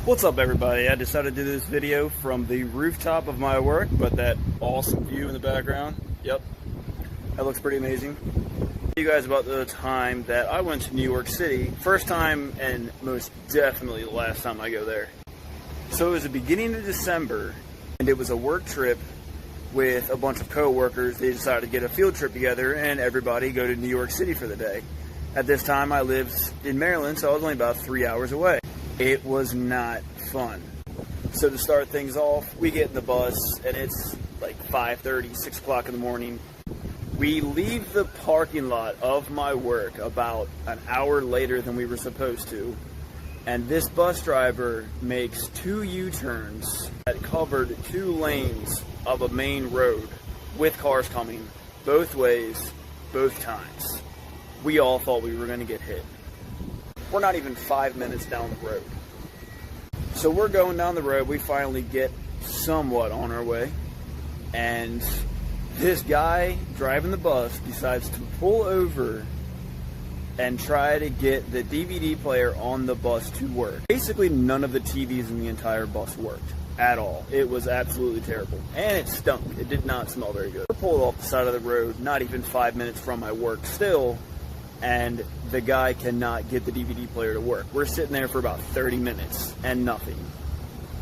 What's up, everybody? I decided to do this video from the rooftop of my work, but that awesome view in the background, yep, that looks pretty amazing. I'll tell you guys about the time that I went to New York City. First time and most definitely the last time I go there. So it was the beginning of December, and it was a work trip with a bunch of co-workers. They decided to get a field trip together and everybody go to New York City for the day. At this time I lived in Maryland, so I was only about 3 hours away. It was not fun. So to start things off, we get in the bus and it's like 5:30, 6 o'clock in the morning. We leave the parking lot of my work about an hour later than we were supposed to. And this bus driver makes 2 U-turns that covered 2 lanes of a main road with cars coming both ways, both times. We all thought we were going to get hit. We're not even 5 minutes down the road. So we're going down the road. We finally get somewhat on our way. And this guy driving the bus decides to pull over and try to get the DVD player on the bus to work. Basically, none of the TVs in the entire bus worked at all. It was absolutely terrible. And it stunk. It did not smell very good. We're pulled off the side of the road, not even 5 minutes from my work still, and the guy cannot get the DVD player to work. We're sitting there for about 30 minutes and nothing.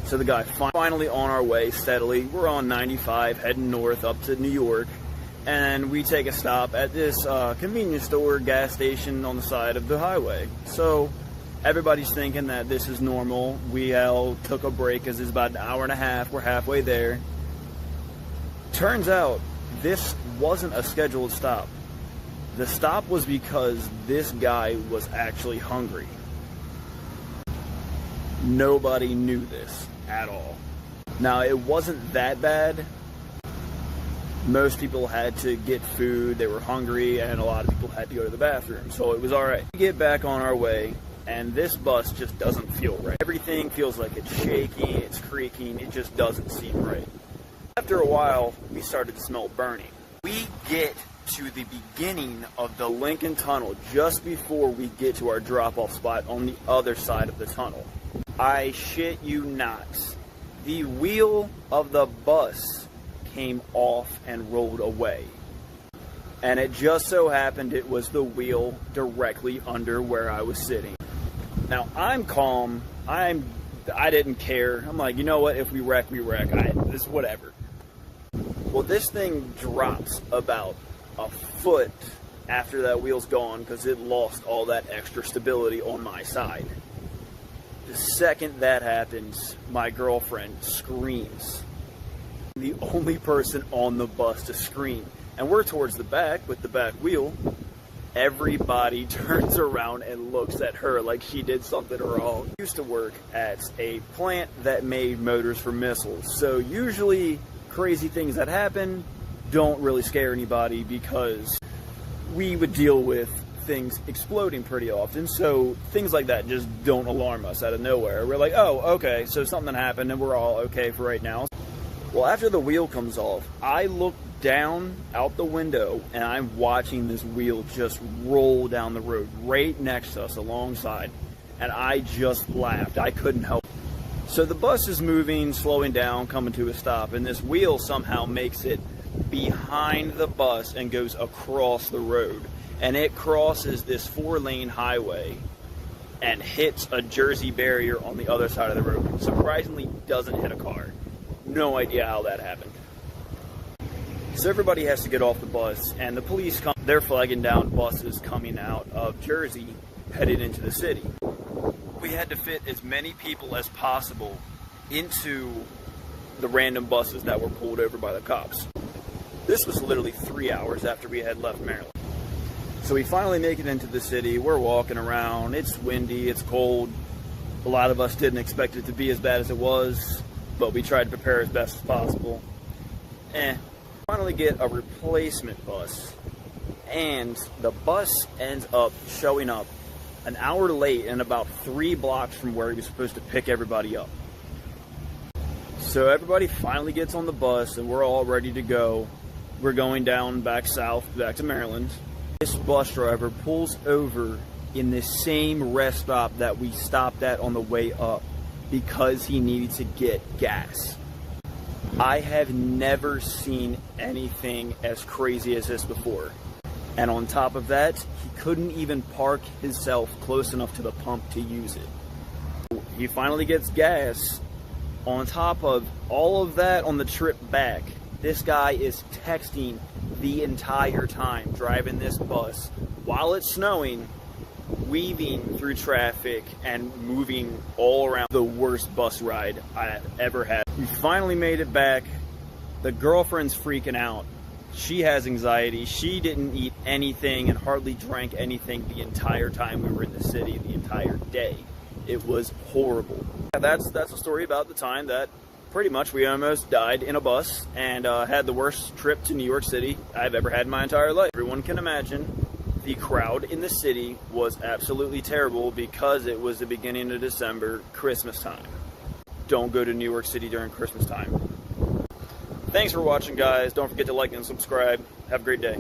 So the guy finally on our way steadily. We're on 95 heading north up to New York, and we take a stop at this convenience store gas station on the side of the highway. So everybody's thinking that this is normal. We all took a break because it's about an hour and a half. We're halfway there. Turns out this wasn't a scheduled stop. The stop was because this guy was actually hungry. Nobody knew this at all. Now, it wasn't that bad. Most people had to get food, they were hungry, and a lot of people had to go to the bathroom, so it was alright. We get back on our way, and this bus just doesn't feel right. Everything feels like it's shaking, it's creaking, it just doesn't seem right. After a while, we started to smell burning. We get to the beginning of the Lincoln Tunnel just before we get to our drop-off spot on the other side of the tunnel. I shit you not. The wheel of the bus came off and rolled away. And it just so happened it was the wheel directly under where I was sitting. Now, I'm calm. I didn't care. I'm like, you know what? If we wreck, we wreck. This whatever. Well, this thing drops about a foot after that wheel's gone because it lost all that extra stability on my side. The second that happens, my girlfriend screams. The only person on the bus to scream. And we're towards the back with the back wheel. Everybody turns around and looks at her like she did something wrong. I used to work at a plant that made motors for missiles. So usually crazy things that happen don't really scare anybody because we would deal with things exploding pretty often, so things like that just don't alarm us out of nowhere. We're like, oh, okay, so something happened and we're all okay for right now. Well, after the wheel comes off, I look down out the window and I'm watching this wheel just roll down the road right next to us alongside, and I just laughed. I couldn't help it. So the bus is moving, slowing down, coming to a stop, and this wheel somehow makes it behind the bus and goes across the road. And it crosses this 4-lane highway and hits a Jersey barrier on the other side of the road. Surprisingly, doesn't hit a car. No idea how that happened. So everybody has to get off the bus, and the police come. They're flagging down buses coming out of Jersey, headed into the city. We had to fit as many people as possible into the random buses that were pulled over by the cops. This was literally 3 hours after we had left Maryland. So we finally make it into the city. We're walking around. It's windy. It's cold. A lot of us didn't expect it to be as bad as it was, but we tried to prepare as best as possible. Finally get a replacement bus, and the bus ends up showing up an hour late and about 3 blocks from where he was supposed to pick everybody up. So everybody finally gets on the bus, and we're all ready to go. We're going down back south, back to Maryland. This bus driver pulls over in the same rest stop that we stopped at on the way up. because he needed to get gas. I have never seen anything as crazy as this before. And on top of that, he couldn't even park himself close enough to the pump to use it. He finally gets gas. On top of all of that, on the trip back, this guy is texting the entire time, driving this bus while it's snowing, weaving through traffic and moving all around. The worst bus ride I've ever had. We finally made it back. The girlfriend's freaking out. She has anxiety. She didn't eat anything and hardly drank anything the entire time we were in the city, the entire day. It was horrible. That's a story about the time that pretty much we almost died in a bus and had the worst trip to New York City I've ever had in my entire life. Everyone can imagine the crowd in the city was absolutely terrible because it was the beginning of December, Christmas time. Don't go to New York City during Christmas time. Thanks for watching, guys. Don't forget to like and subscribe. Have a great day.